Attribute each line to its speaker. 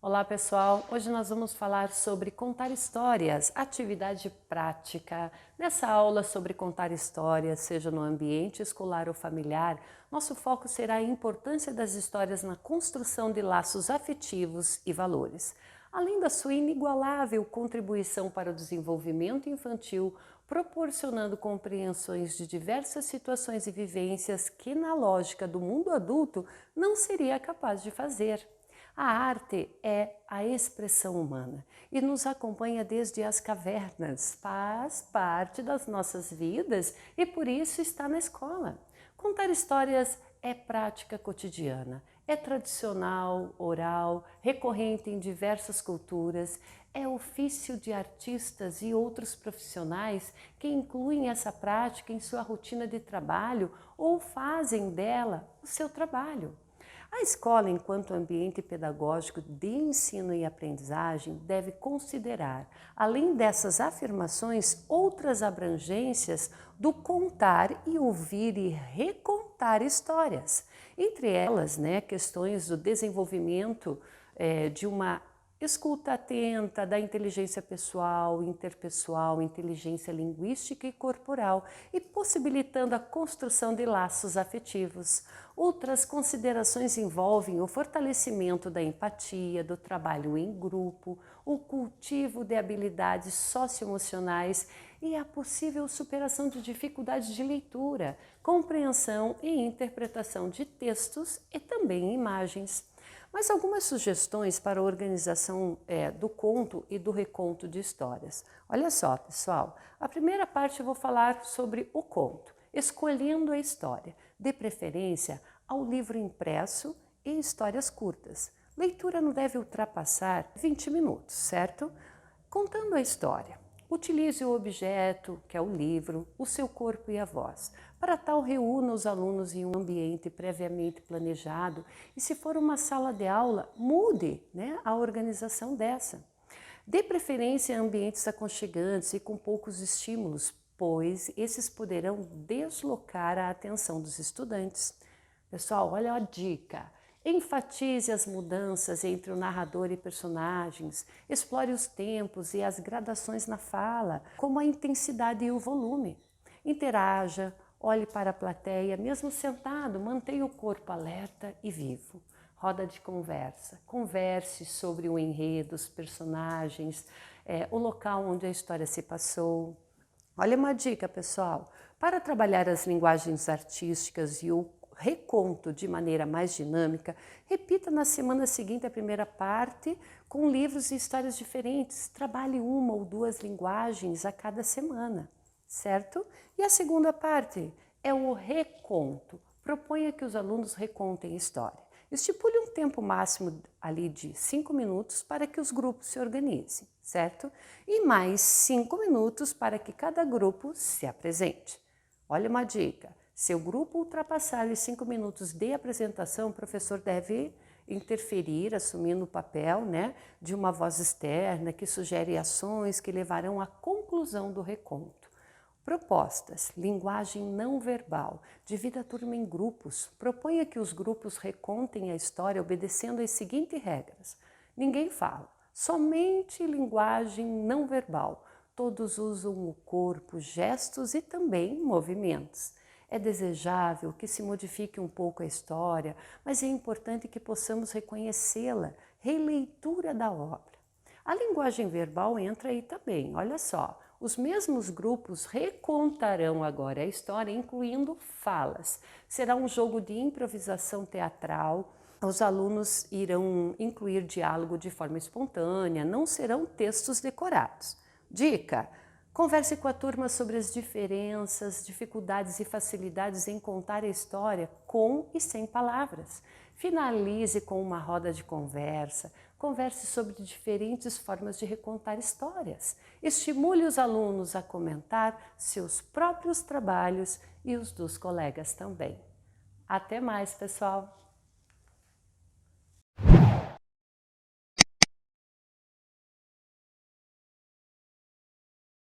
Speaker 1: Olá pessoal, hoje nós vamos falar sobre contar histórias, atividade prática. Nessa aula sobre contar histórias, seja no ambiente escolar ou familiar, nosso foco será a importância das histórias na construção de laços afetivos e valores. Além da sua inigualável contribuição para o desenvolvimento infantil, proporcionando compreensões de diversas situações e vivências que, na lógica do mundo adulto, não seria capaz de fazer. A arte é a expressão humana e nos acompanha desde as cavernas, faz parte das nossas vidas e por isso está na escola. Contar histórias é prática cotidiana, é tradicional, oral, recorrente em diversas culturas, é ofício de artistas e outros profissionais que incluem essa prática em sua rotina de trabalho ou fazem dela o seu trabalho. A escola, enquanto ambiente pedagógico de ensino e aprendizagem, deve considerar, além dessas afirmações, outras abrangências do contar e ouvir e recontar histórias. Entre elas, questões do desenvolvimento de uma escuta atenta da inteligência pessoal, interpessoal, inteligência linguística e corporal e possibilitando a construção de laços afetivos. Outras considerações envolvem o fortalecimento da empatia, do trabalho em grupo, o cultivo de habilidades socioemocionais e a possível superação de dificuldades de leitura, compreensão e interpretação de textos e também imagens. Mas algumas sugestões para a organização do conto e do reconto de histórias. Olha só, pessoal, a primeira parte eu vou falar sobre o conto, escolhendo a história, de preferência ao livro impresso e histórias curtas. Leitura não deve ultrapassar 20 minutos, certo? Contando a história. Utilize o objeto, que é o livro, o seu corpo e a voz. Para tal, reúna os alunos em um ambiente previamente planejado e, se for uma sala de aula, mude a organização dessa. Dê preferência a ambientes aconchegantes e com poucos estímulos, pois esses poderão deslocar a atenção dos estudantes. Pessoal, olha a dica. Enfatize as mudanças entre o narrador e personagens, explore os tempos e as gradações na fala, como a intensidade e o volume. Interaja, olhe para a plateia, mesmo sentado, mantenha o corpo alerta e vivo. Roda de conversa, converse sobre o enredo, os personagens, o local onde a história se passou. Olha uma dica, pessoal, para trabalhar as linguagens artísticas e o reconto de maneira mais dinâmica, repita na semana seguinte a primeira parte com livros e histórias diferentes. Trabalhe uma ou duas linguagens a cada semana, certo? E a segunda parte é o reconto. Proponha que os alunos recontem a história. Estipule um tempo máximo ali de 5 minutos para que os grupos se organizem, certo? E mais 5 minutos para que cada grupo se apresente. Olha uma dica. Se o grupo ultrapassar os 5 minutos de apresentação, o professor deve interferir, assumindo o papel de uma voz externa que sugere ações que levarão à conclusão do reconto. Propostas, linguagem não verbal, divida a turma em grupos, proponha que os grupos recontem a história obedecendo as seguintes regras. Ninguém fala, somente linguagem não verbal, todos usam o corpo, gestos e também movimentos. É desejável que se modifique um pouco a história, mas é importante que possamos reconhecê-la, releitura da obra. A linguagem verbal entra aí também, olha só. Os mesmos grupos recontarão agora a história, incluindo falas. Será um jogo de improvisação teatral. Os alunos irão incluir diálogo de forma espontânea, não serão textos decorados. Dica: converse com a turma sobre as diferenças, dificuldades e facilidades em contar a história com e sem palavras. Finalize com uma roda de conversa. Converse sobre diferentes formas de recontar histórias. Estimule os alunos a comentar seus próprios trabalhos e os dos colegas também. Até mais, pessoal!